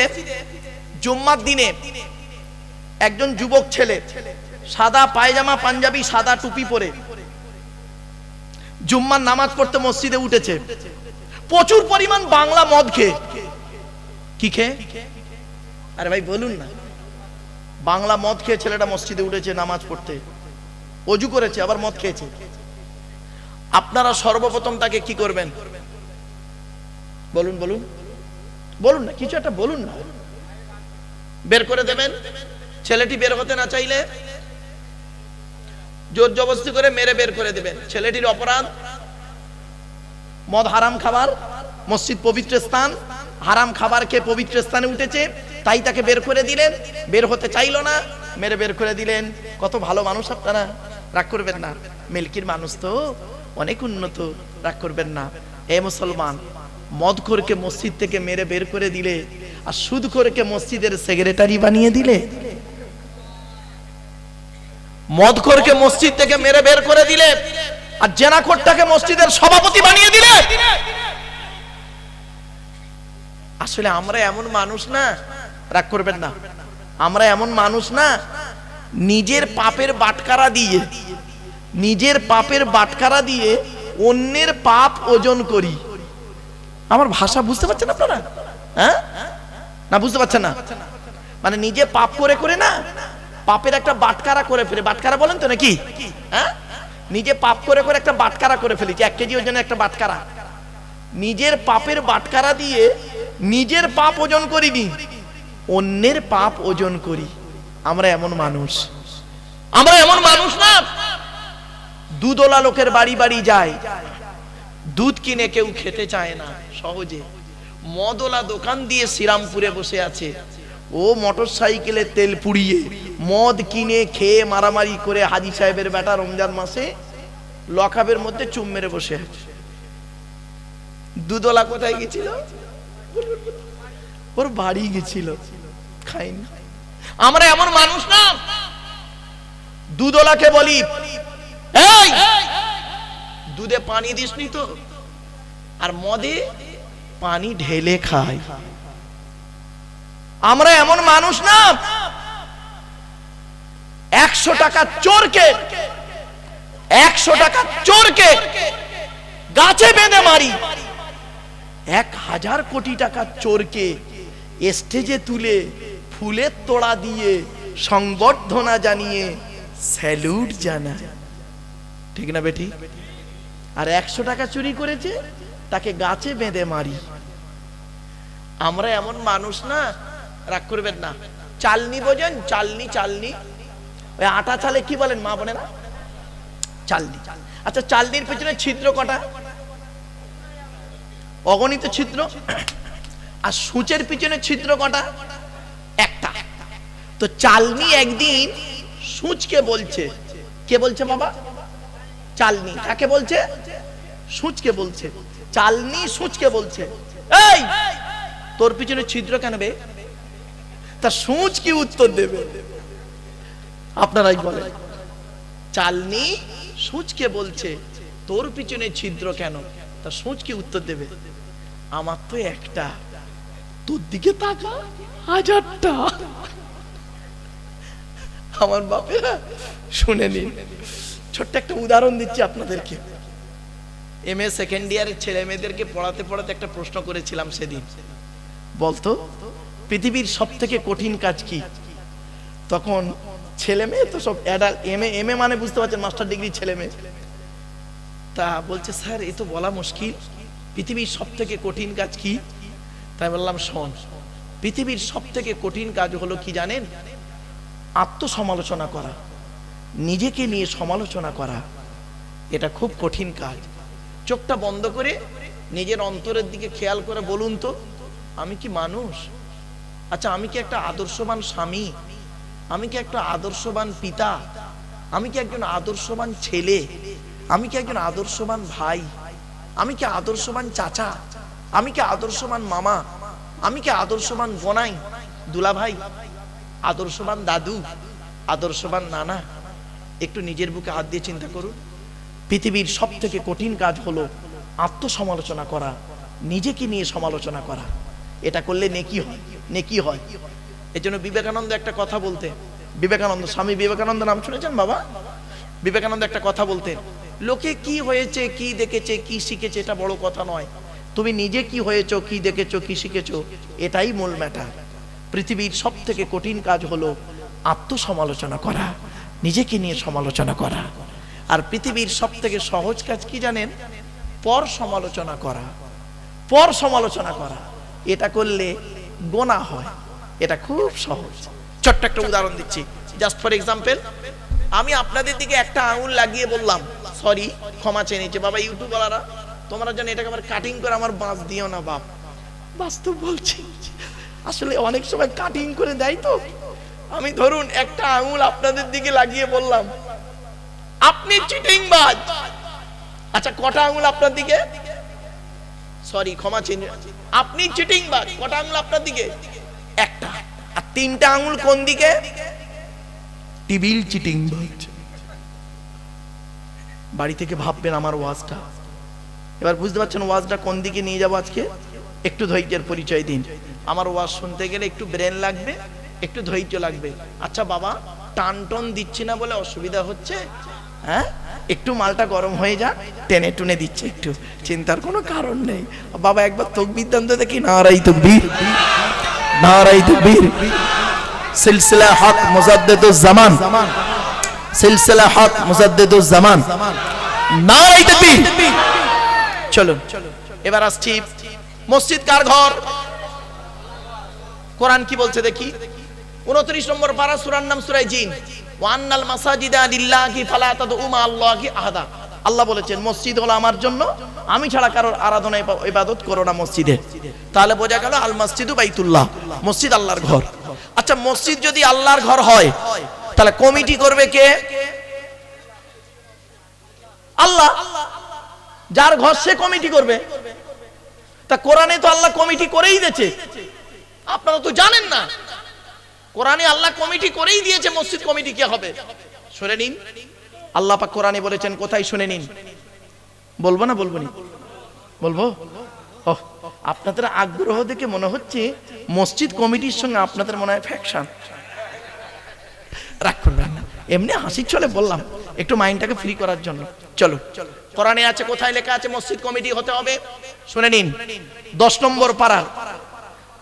জুম্মার দিনে একজন যুবক ছেলে সাদা পায়জামা পাঞ্জাবি সাদা টুপি পরে জুম্মার নামাজ পড়তে মসজিদে উঠেছে, প্রচুর পরিমাণ বাংলা মদ খেয়ে। কি খেয়ে? আরে ভাই বলুন না, বাংলা মদ খেয়ে ছেলেটা মসজিদে উঠেছে নামাজ পড়তে, অজু করেছে আবার মদ খেয়েছে। আপনারা সর্বপ্রথম তাকে কি করবেন? বলুন বলুন বলুন না, কিছু একটা বলুন না। বের করে দেবেন? ছেলেটি বের হতে না চাইলে জোর জবরদস্তি করে মেরে বের করে দেবেন। ছেলেটির অপরাধ মদ হারাম খাবার, মসজিদ পবিত্র স্থান, হারাম খাবার খেয়ে পবিত্র স্থানে উঠেছে, তাই তাকে বের করে দিলেন। বের হতে চাইলো না, মেরে বের করে দিলেন। কত ভালো মানুষ আপনারা, রাগ করবেন না। মিল্কির মানুষ তো অনেক উন্নত, রাগ করবেন না। এ মুসলমান, মদখোরকে মসজিদ থেকে মেরে বের করে দিলে আর সুদখোরকে মসজিদের সেক্রেটারি বানিয়ে দিলে। মদখোরকে মসজিদ থেকে মেরে বের করে দিলে আর জেনাখোরটাকে মসজিদের সভাপতি বানিয়ে দিলে। আসলে আমরা এমন মানুষ না, রাগ করবেন না, আমরা এমন মানুষ না নিজের পাপের বাটখারা দিয়ে, নিজের পাপের বাটখারা দিয়ে অন্যের পাপ ওজন করি। আমার ভাষা বুঝতে পারছেন আপনারা? হ্যাঁ না, বুঝতে পারছেন না? মানে নিজে পাপ করে করে না পাপের একটা বাটখারা করে ফেলে। বাটখারা বলেন তো নাকি? হ্যাঁ, নিজে পাপ করে করে একটা বাটখারা করে ফেলেছি, 1 কেজি ওজনের একটা বাটখারা। নিজের পাপের বাটখারা দিয়ে নিজের পাপ ওজন করিনি, অন্যের পাপ ওজন করি। আমরা এমন মানুষ, আমরা এমন মানুষ না। দুধওয়ালা লোকের বাড়ি বাড়ি যায়, দুধ কিনে কেউ খেতে চায় না সহজে। মদওয়ালা দোকান দিয়ে শ্রীরামপুরে বসে আছে, ও মোটর সাইকেলে তেল পুড়িয়ে মদ কিনে খেয়ে মারামারি করে হাজি সাহেবের বেটা রমজান মাসে লকআপের মধ্যে চুম মেরে বসে আছে। দুধওয়ালা কোথায় গেছিল? ওর বাড়ি গেছিল, খাইনি। আমরা এমন মানুষ না। দুধওয়ালাকে বলি, এই দুধে পানি দিসনি তো, আর মদে পানি ঢেলে খায়। আমরা এমন মানুষ না। 100 টাকা চোরকে, 100 টাকা চোরকে গাছে বেঁধে মারি, 1000 কোটি টাকা চোরকে স্টেজে তুলে ফুলের তোড়া দিয়ে সংবর্ধনা জানিয়ে স্যালুট জানায়। ঠিক না বেটি? আর 100 টাকা চুরি করেছে, তাকে গাছে বেঁধে মারি। আমরা এমন মানুষ না, রাগ করবেন না। চালনি বোঝেন? চালনি, চালনি, ওই আটা চালে কি বলেন মা বোনেরা? চালনি। আচ্ছা, চালনির পেছনে ছিদ্র কটা? অগণিত ছিদ্র। আর সূচের পিছনে ছিদ্র কটা? একটা। তো চালনি একদিন সূচকে বলছে, কে বলছে বাবা? চালনি। কাকে বলছে? সূচকে বলছে। চালনি সূচকে বলছে, এই তোর পিছনে ছিদ্র কেন বে? তা সূচ কি উত্তর দেবে? আপনারাই বলেন। চালনি সূচকে বলছে, তোর পিছনে ছিদ্র কেন? তা সূচ কি উত্তর দেবে? আমার তো একটা, তোর দিকে তাকা 1000টা। আমার বাপেরা শুনে নিন, ছোট্ট একটা উদাহরণ দিচ্ছি আপনাদেরকে। MA সেকেন্ড ইয়ারের ছেলে মেয়েদেরকে পড়াতে পড়াতে একটা প্রশ্ন করেছিলাম সেদিন, বলতো পৃথিবীর সব থেকে কঠিন কাজ কি? তখন ছেলে মেয়ে তো সব অ্যাডাল্ট, MA মানে বুঝতে পারছেন, মাস্টার ডিগ্রি ছেলে মেয়ে। তা বলছে, স্যার এ তো বলা মুশকিল, পৃথিবীর সব থেকে কঠিন কাজ কি? তাই বললাম, শোন, পৃথিবীর সব থেকে কঠিন কাজ হলো কি জানেন? আত্মসমালোচনা করা, নিজেকে নিয়ে সমালোচনা করা। এটা খুব কঠিন কাজ। চোখটা বন্ধ করে নিজের অন্তরের দিকে খেয়াল করে বলুন তো, আমি কি মানুষ? আচ্ছা, আমি কি একটা আদর্শবান স্বামী? আমি কি একটা আদর্শবান পিতা? আমি কি একজন আদর্শবান ছেলে? আমি কি একজন আদর্শবান ভাই? আমি কি আদর্শবান চাচা? আমি কি আদর্শবান মামা? আমি কি আদর্শবান বোনাই, দুলা ভাই, আদর্শবান দাদু, আদর্শবান নানা? একটু নিজের বুকে হাত দিয়ে চিন্তা করুন। পৃথিবীর সব থেকে কঠিন কাজ হলো আত্মসমালোচনা করা, নিজেকে নিয়ে সমালোচনা করা, এটা করলে নেকি হয়, নেকি হয়। এই জন্য বিবেকানন্দ একটা কথা বলতেন, বিবেকানন্দ, স্বামী বিবেকানন্দ নাম শুনেছেন বাবা? বিবেকানন্দ একটা কথা বলতেন, লোকে কি হয়েছে, কি দেখেছে, কি শিখেছে এটা বড় কথা নয়, তুমি নিজে কি হয়েছো, কি দেখেছো, কি শিখেছো, এটাই মূল ম্যাটার। পৃথিবীর সব থেকে কঠিন কাজ হলো আত্মসমালোচনা করা, নিজেকে নিয়ে সমালোচনা করা। আর পৃথিবীর সব থেকে সহজ কাজ কি জানেন? পর সমালোচনা করা, পর সমালোচনা করা। এটা করলে গোনাহ হয়, এটা খুব সহজ। ছোট্ট একটা উদাহরণ দিচ্ছি, জাস্ট ফর এক্সাম্পল। আমি আপনাদের দিকে একটা আঙুল লাগিয়ে বললাম, সরি, ক্ষমা চেয়ে নিচ্ছে বাবা, ইউটিউবাররা তোমরা যেন এটাকে আবার কাটিং করে আমার বাঁশ দিও না বাপ। বাস্তব বলছি, আসলে অনেক সময় কাটিং করে দেয় তো। আমি ধরুন একটা আঙুল আপনাদের দিকে লাগিয়ে বললাম, আপনি চিটিংবাজ। আচ্ছা, কটা আঙুল আপনার দিকে? সরি, ক্ষমা চেয়ে, আপনি চিটিংবাজ। কটা আঙুল আপনার দিকে? একটা। আর তিনটা আঙুল কোন দিকে? টিবিল চিটিংবাজ। বাড়ি থেকে ভাববেন আমার ওয়াজটা, এবার বুঝতে পারছেন ওয়াজটা কোন দিকে নিয়ে যাবো আজকে? একটু ধৈর্যের পরিচয় দিন। আমার ওয়াজ শুনতে গেলে একটু ব্রেন লাগবে, একটু ধৈর্য লাগবে। আচ্ছা বাবা, টান টন দিচ্ছি না বলে অসুবিধা হচ্ছে? হ্যাঁ, একটু মালটা গরম হয়ে যাক, টেনে টুনে দিচ্ছে, একটু চিন্তার কোনো কারণ নেই। বাবা একবার তাকবীর দান তো দেখি, নারাই তাকবীর, নারাই তাকবীর। সিলসিলা হক মুজাদ্দিদুজ জামান, সিলসিলা হক মুজাদ্দিদুজ জামান, নারাই তাকবীর। চলুন এবার আসছি, মসজিদ কার ঘর? কোরআন কি বলছে দেখি, 29 নম্বর পারা, সূরার নাম সূরা জিন। ওয়ান্নাল মাসাজিদা লিল্লাহি ফালা তাদউ মা আল্লাহি আহাদা। আল্লাহ বলেছেন মসজিদ হলো আমার জন্য, আমি ছাড়া কারোর আরাধনা ইবাদত করো না মসজিদে। তাহলে বোঝা গেল আল মসজিদু বাইতুল্লাহ, মসজিদ আল্লাহর ঘর। আচ্ছা, মসজিদ যদি আল্লাহর ঘর হয়, তাহলে কমিটি করবে কে? আল্লাহ। যার ঘর সে কমিটি করবে। তা কোরআনে তো আল্লাহ কমিটি করেই দিয়েছে, আপনারা তো জানেন না। কোরআনে আল্লাহ কমিটি করেই দিয়েছে, মসজিদ কমিটি কে হবে? শুনে নিন, আল্লাহ পাক কোরআনে বলেছেন, কোথায় শুনে নিন। বলবো না বলবো না? বলবো। ওহ, আপনাদের আগ্রহ দেখে মনে হচ্ছে মসজিদ কমিটির সঙ্গে আপনাদের মনে হয় ফ্যাকশন। রাগ করবেন না, এমনি হাসির ছলে বললাম, একটু মাইন্ডটাকে ফ্রি করার জন্য। চলো, কোরআনে আছে, কোথায় লেখা আছে মসজিদ কমিটি হতে হবে? শুনে নিন, 10 নম্বর পারার,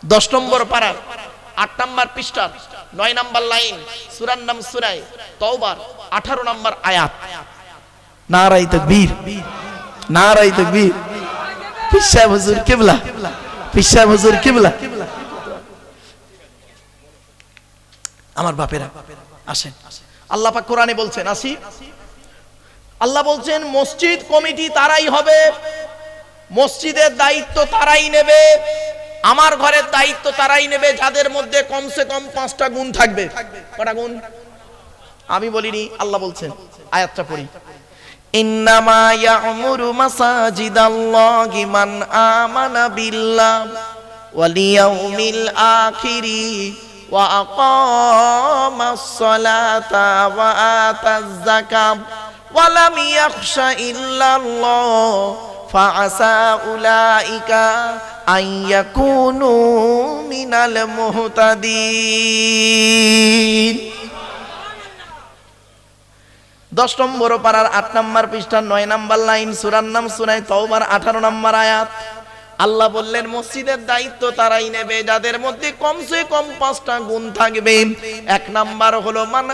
10 নম্বর পারার 8 নম্বর পৃষ্ঠা 9 নম্বর লাইন, সূরার নাম সূরা তাওবার 18 নম্বর আয়াত। নারায়ে তাকবীর, নারায়ে তাকবীর। পীর সাহেব হুজুর কিবলা, পীর সাহেব হুজুর কিবলা। আমার বাপেরা আসেন, আল্লাহ পাক কোরআনে বলছেন, আসি, আল্লাহ বলছেন মসজিদ কমিটি তারাই হবে, মসজিদের দায়িত্ব তারাই নেবে, আমার ঘরের দায়িত্ব তারাই নেবে যাদের মধ্যে কমসে কম 5টা গুণ থাকবে। কটা গুণ? আমি বলিনি, আল্লাহ বলছেন। আয়াতটা পড়ি, ইন্নামা ইয়া'মুরু মাসাজিদাল্লাহি মান আমানা বিল্লাহ ওয়াল ইয়াউমিল আখিরি ওয়া আকামাস সালাতা ওয়া আতাজ যাকাত ওয়া লাম ইয়াখশা ইল্লাল্লাহ ফাআসা উলাইকা আইয়াকুনু মিনাল মুহতাদিন। 10 নম্বর পারার 8 নম্বর পৃষ্ঠা 9 নম্বর লাইন, সূরার নাম সূরা তাওবার 18 নম্বর আয়াত। আল্লাহ বললেন মসজিদের দায়িত্ব তারাই নেবে যাদের মধ্যে কমসে কম 5টা গুণ থাকবে। 1 নাম্বার হলো মান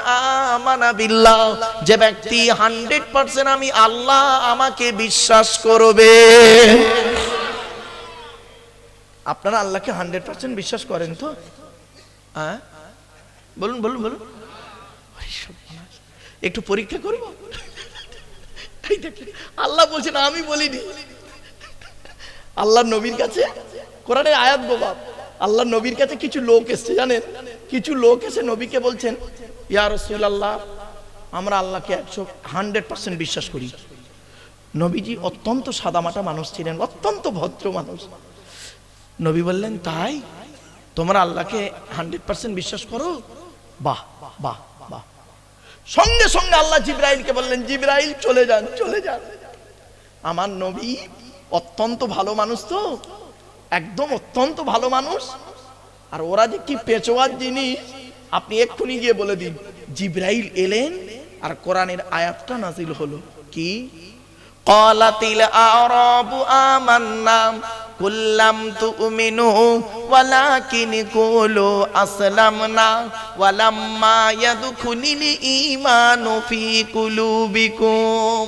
আমানা বিল্লাহ, যে ব্যক্তি 100% আমি আল্লাহ আমাকে বিশ্বাস করবে। আপনারা আল্লাহকে 100% বিশ্বাস করেন তো? হ্যাঁ, বলুন বলুন বলুন। একটু পরীক্ষা করব। আল্লাহ বলছেন, আমি বলিনি। আল্লাহ নবীর কাছে, কোরআনের আয়াত গো বাপ, আল্লাহ নবীর কাছে কিছু লোক এসেছে, জানেন? কিছু লোক এসে নবীকে বলছেন, ইয়া রাসূলুল্লাহ, আমরা আল্লাহকে 100% বিশ্বাস করি। নবীজি অত্যন্ত সাদামাটা মানুষ ছিলেন, অত্যন্ত ভদ্র মানুষ। নবী বললেন, তাই তোমরা আল্লাহকে 100% বিশ্বাস করো? বাহ বাহ বাহ। সঙ্গে সঙ্গে আল্লাহ জিবরাইলকে বললেন, জিবরাইল চলে যান, চলে যান। আমার নবী অত্যন্ত ভালো মানুষ তো, একদম অত্যন্ত ভালো মানুষ। আর ওরা যে কি পেঁচোয়ার জিনিস, আপনি এক্ষুনি গিয়ে বলে দিন জিবরাইল এলেন আর কোরআনের আয়াতটা নাজিল হলো কি, ক্বালাতিল আ'রাবু আমান্না কুল্লাম তুমিনু ওয়ালাকিন কুলু আসলামনা ওয়ালাম্মা ইয়াদখুলিল ঈমানু ফি কুলুবিকুম।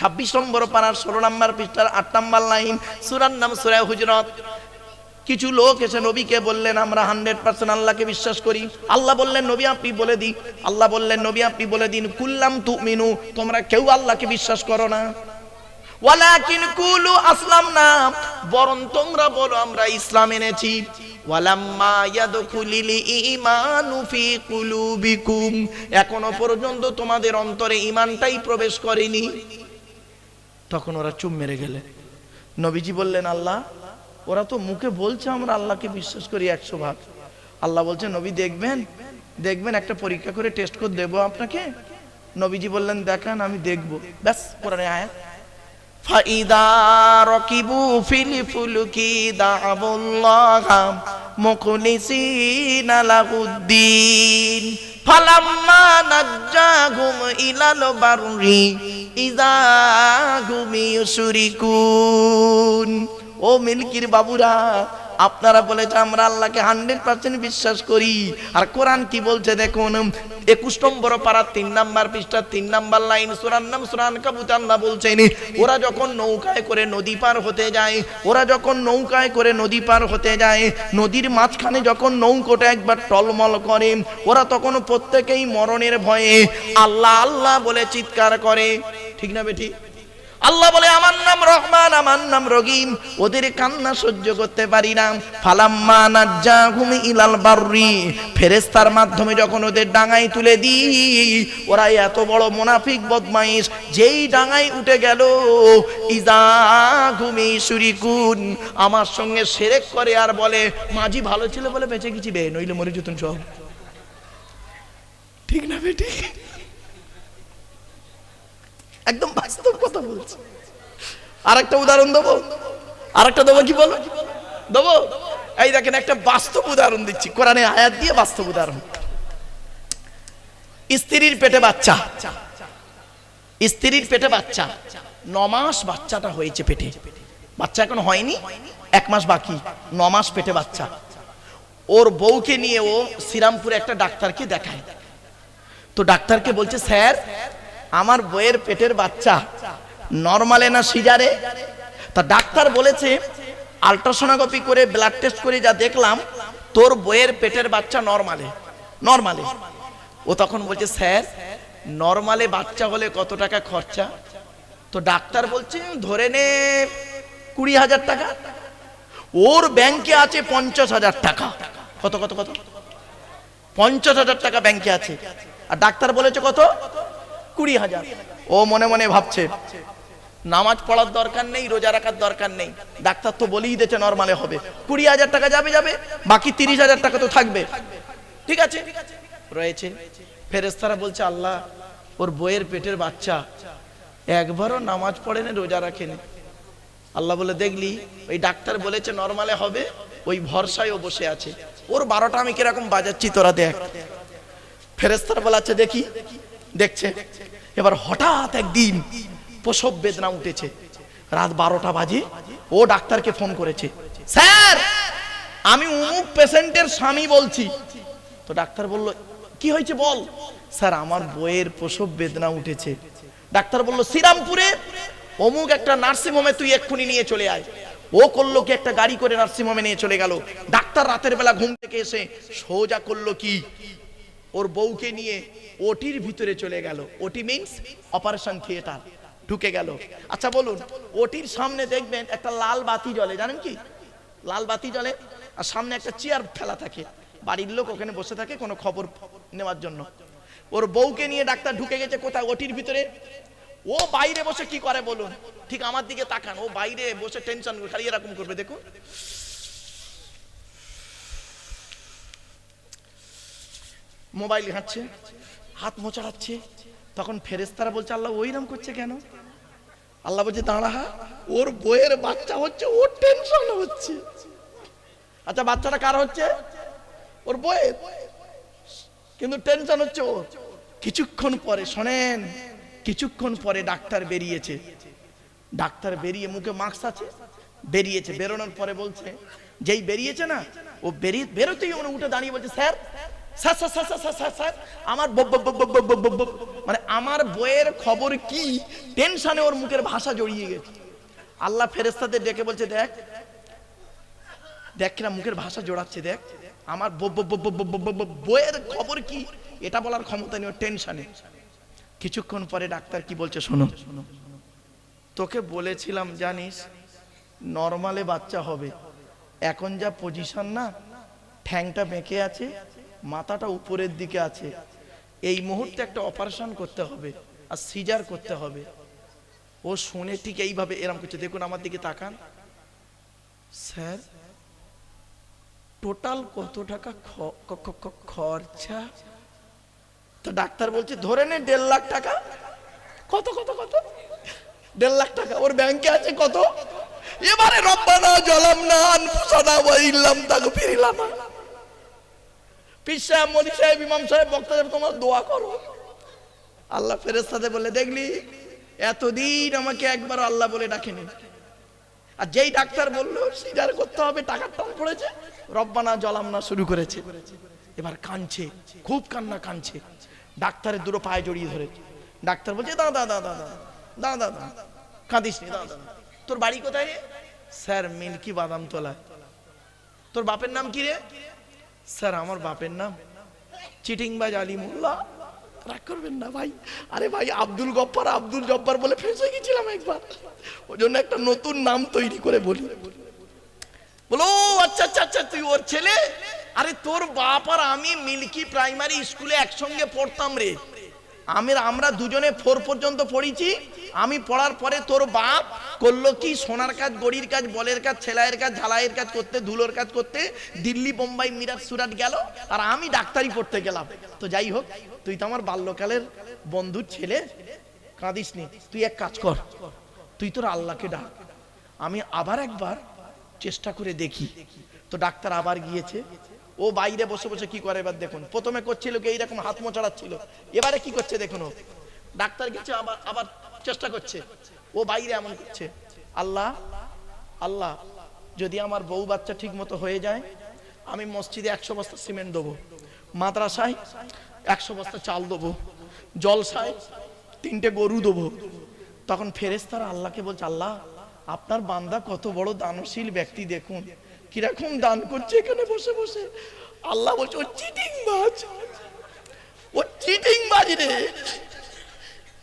26 নম্বর পারার 16 নম্বর পৃষ্ঠার 8 নম্বর লাইন, সূরার নাম সূরা হুজুরাত। কিছু লোক এসে নবীকে বললেন আমরা 100% আল্লাহকে বিশ্বাস করি। আল্লাহ বললেন নবী আপনি বলে দিন, আল্লাহ বললেন নবী আপনি বলে দিন কুল্লাম তুমিনু, তোমরা কেউ আল্লাহকে বিশ্বাস করো না, ওয়ালাকিন কুলু আসলামনা, বরং তোমরা বলো আমরা ইসলাম এনেছি, ওয়ালাম্মা ইয়াদখুলিল ঈমানু ফি কুলুবিকুম, এখনো পর্যন্ত তোমাদের অন্তরে ঈমানটাই প্রবেশ করেনি। তখন ওরা চুপ মেরে গেলেন। নবীজি বললেন আল্লাহ, ওরা তো মুখে বলছে আমরা আল্লাহকে বিশ্বাস করি 100 ভাগ। আল্লাহ বলছে নবী দেখবেন, দেখবেন একটা পরীক্ষা করে টেস্ট করে দেবো আপনাকে। নবীজি বললেন দেখান, আমি দেখবো। ব্যাস কোরআনের আয়াত, ফাইদা রাকিবু ফিল ফুলকি দা'আবুল্লাহা মুখলিসিনা লাহুদ্দিন ফালাম্মা নাজ্জাহুম ইলাল বাররি ইযা হুম ইউশরিকুন। ও মিল্কির বাবুরা, আপনারা বলেছে আমরা আল্লাহকে 100% বিশ্বাস করি, আর কোরআন কি বলছে দেখুন, 21 নম্বর পারা 3 নম্বর পৃষ্ঠা 3 নম্বর লাইন, সূরার নাম সূরা আনকাবুত। আল্লাহ বলছেন ওরা যখন নৌকায় করে নদী পার হতে যায়, ওরা যখন নৌকায় করে নদী পার হতে যায়, নদীর মাঝখানে যখন নৌকোটা একবার টলমল করে, ওরা তখন প্রত্যেকেই মরণের ভয়ে আল্লাহ আল্লাহ বলে চিৎকার করে, ঠিক না বেটি? আল্লাহ বলে আমার নাম রহমান, আমার নাম রহিম, ওদের কান্না সহ্য করতে পারি না। ফালাম্মা নাজ্জাহুম ইলাল বাররি, ফেরেশতার মাধ্যমে যখন ওদের ডাঙায় তুলে দিই, ওরা এত বড় মুনাফিক বদমাইশ, যেই ডাঙায় উঠে গেল ইযা হুম ইউশরিকুন, আমার সঙ্গে শিরক করে আর বলে মাঝি ভালো ছিল বলে বেঁচে গেছি বে, নইলে মরে যেতুন সব, ঠিক না বেটি? একদম বাস্তব কথা বলছি। আরেকটা উদাহরণ দেবো, আরেকটা দেবো, কি বলো দেবো? এই দেখেন একটা বাস্তব উদাহরণ দিচ্ছি, কোরআনের আয়াত দিয়ে বাস্তব উদাহরণ। স্ত্রীর পেটে বাচ্চা, স্ত্রীর পেটে বাচ্চা, 9 মাস বাচ্চাটা হয়েছে পেটে, বাচ্চা এখন হয়নি, 1 মাস বাকি, 9 মাস পেটে বাচ্চা। ওর বউকে নিয়ে ও শ্রীরামপুরে একটা ডাক্তারকে দেখায়। তো ডাক্তারকে বলছে স্যার আমার বইয়ের পেটের বাচ্চা নরমালে না সিজারে? তা ডাক্তার বলেছে আল্ট্রাসোনোগ্রাফি করে ব্লাড টেস্ট করে যা দেখলাম তোর বইয়ের পেটের বাচ্চা নরমালে, নরমালে। ও তখন বলছে স্যার নরমালে বাচ্চা হলে কত টাকা খরচা? তো ডাক্তার বলছে ধরে নে 20,000 টাকা। ওর ব্যাংকে আছে 50,000 টাকা। কত কত কত? 50,000 টাকা ব্যাংকে আছে, আর ডাক্তার বলেছে কত? 20,000। ও মনে মনে ভাবছে নামাজ পড়ার দরকার নেই, রোজা রাখার দরকার নেই, ডাক্তার তো বলেই দিয়েছে নরমালে হবে, 20,000 টাকা যাবে যাবে, বাকি 30,000 টাকা তো থাকবে, ঠিক আছে রয়েছে। ফেরেশতারা বলছে আল্লাহ ওর বইয়ের পেটের বাচ্চা একবারও নামাজ পড়েনি, রোজা রাখেনি। আল্লাহ বলে দেখলি ওই ডাক্তার বলেছে নরমালে হবে, ওই ভরসায় ও বসে আছে, ওর 12টা আমি কিরকম বাজাচ্ছি তোরা দেখ। ফেরেশতারা বলাচ্ছে দেখি, দেখছে। এবার হঠাৎ একদিন প্রসব বেদনা উঠেছে, রাত 12টা বাজে, ও ডাক্তারকে ফোন করেছে, স্যার আমি অমুক পেশেন্টের স্বামী বলছি। তো ডাক্তার বলল কি হয়েছে বল। স্যার আমার বইয়ের প্রসব বেদনা উঠেছে। ডাক্তার বলল শ্রীরামপুরে অমুক একটা নার্সিং হোমে তুই এক্ষুনি নিয়ে চলে আয়। ও করলো কি, একটা গাড়ি করে নার্সিং হোমে নিয়ে চলে গেল। ডাক্তার রাতের বেলা ঘুম থেকে এসে সোজা করলো কি, ওর বউকে নিয়ে ওটির ভিতরে চলে গেল। ওটি মিন্স অপারেশন থিয়েটার, ঢুকে গেল। আচ্ছা বলুন, ওটির সামনে দেখবেন একটা লাল বাতি জ্বলে, জানেন কি? লাল বাতি জ্বলে, আর সামনে একটা চেয়ার ফেলা থাকে, বাড়ির লোক ওখানে বসে থাকে কোনো খবর নেওয়ার জন্য। ওর বউকে নিয়ে ডাক্তার ঢুকে গেছে কোথায়? ওটির ভিতরে। ও বাইরে বসে কি করে বলুন? ঠিক আমার দিকে তাকান, ও বাইরে বসে টেনশন খালি এরকম করবে, দেখুন মোবাইল ঘাঁটছে, হাত মোচাড়াচ্ছে। তখন ফেরেশতারা বলছে আল্লাহ ওইরকম করছে কেন? আল্লাহ বলছে দাঁড়া, ওর বইয়ের বাচ্চা হচ্ছে, ওর টেনশন হচ্ছে। আচ্ছা বাচ্চাটা কার হচ্ছে? ওর বইয়ের, কিন্তু টেনশন হচ্ছে ওর। কিছুক্ষণ পরে শোনেন, কিছুক্ষণ পরে ডাক্তার বেরিয়েছে। ডাক্তার বেরিয়ে, মুখে মাস্ক আছে, বেরিয়েছে। বেরোনোর পরে বলছে, যেই বেরিয়েছে না, ও বেরোতেই উনি উঠে দাঁড়িয়ে বলছে, sir sir sir sir sir sir sir আমার মানে আমার বইয়ের খবর কি, টেনশনে ওর মুখের ভাষা জড়িয়ে গেছে। আল্লাহ ফেরেশতাদের ডেকে বলছে, দেখ দেখ কিনা মুখের ভাষা জোড়াচ্ছে, দেখ আমার বইয়ের খবর কি, এটা বলার ক্ষমতা নেই, ওর টেনশনে। কিছুক্ষণ পরে ডাক্তার কি বলছে শোনো, তোকে বলেছিলাম জানিস নরমালে বাচ্চা হবে, এখন যা পজিশন না, ঠ্যাংটা বেঁকে আছে, মাথাটা উপরের দিকে আছে, এই মুহূর্তে একটা অপারেশন করতে হবে আর সিজার করতে হবে। ও শুনে ঠিক এইভাবে এরকম করছে, দেখুন আমার দিকে তাকান। স্যার টোটাল কত টাকা খরচা? তো ডাক্তার বলছে ধরে নে 1.5 লাখ টাকা। কত কত কত? 1.5 লাখ টাকা। ওর ব্যাংকে আছে কত? এবারে রব্বানা জালামনা আনফুসানা ওয়া ইল্লাম তাগফির লানা। পীর সাহেব, মনি সাহেব, ইমাম সাহেব, বক্তা সাহেব, তোমরা দোয়া করো। আল্লাহ ফেরেশতাদের বলে, দেখলি এতদিন আমাকে একবার আল্লাহ বলে ডাকেনি, আর যেই ডাক্তার বললো সিজার করতে হবে, টাকার টান পড়েছে, রব্বানা জালামনা শুরু করেছে। এবার কাঁদছে, খুব কান্না কাঁদছে। ডাক্তারের দুটো পায়ে জড়িয়ে ধরেছে। ডাক্তার বলছে, দাদা দাদা দাদা দাদা কাঁদিস নি দাদা, তোর বাড়ি কোথায় রে? স্যার মিল্কি বাদামতলায়। তোর বাপের নাম কি রে? স্যার আমার বাপের নাম চিটিংবাজ আলী মোল্লা। রাগ করবেন না ভাই, আরে ভাই আব্দুল গফফার, আব্দুল জব্বার বলে ফেঁসে গেছিলাম একবার, ওই জন্য একটা নতুন নাম তৈরি করে বলি। বলো আচ্ছা আচ্ছা আচ্ছা, তুই ওর ছেলে? আরে তোর বাপ আর আমি মিল্কি প্রাইমারি স্কুলে একসঙ্গে পড়তাম রে। আমরা দুজনে 4 পর্যন্ত পড়েছি। আমি পড়ার পরে তোর বাপ করলো কি, সোনার কাজ, গড়ির কাজ, বলের কাজ, ছেলাইয়ের কাজ, ঝালাইয়ের কাজ করতে, ধুলোর কাজ করতে দিল্লি, বোম্বাই, মিরাট, সুরাট গেল, আর আমি ডাক্তারি পড়তে গেলাম। তো যাই হোক, তুই তো আমার বাল্যকালের বন্ধুর ছেলে, কাঁদিস নি। তুই এক কাজ কর, তুই তোর আল্লাহকে ডাক, আমি আবার একবার চেষ্টা করে দেখি। তো ডাক্তার আবার গিয়েছে। ও বাইরে বসে বসে কি করে এবার দেখুন। প্রথমে করছিল কি এইরকম হাত মোচড়াচ্ছিল, এবারে কি করছে দেখুন। ও ডাক্তার গেছে, আবার আবার চেষ্টা করছে। ও বাইরে এমন করছে, আল্লাহ আল্লাহ, যদি আমার বউ বাচ্চা ঠিক মতো হয়ে যায়, আমি মসজিদে 100 বস্তা সিমেন্ট দেবো, মাদ্রাসায় 100 বস্তা চাল দেবো, জলসায় 3টে গরু দেবো। তখন ফেরেশতারা আল্লাহকে বলছে, আল্লাহ আপনার বান্দা কত বড় দানশীল ব্যক্তি, দেখুন কিরকম দান করছে এখানে বসে বসে। আল্লাহ বলছে, ও চিটিংবাজ, ও চিটিংবাজ রে।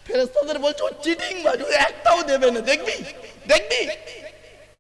ফেরেশতাদের বলছে ও চিটিংবাজ, ও একটাও দেবে না, দেখবি দেখবি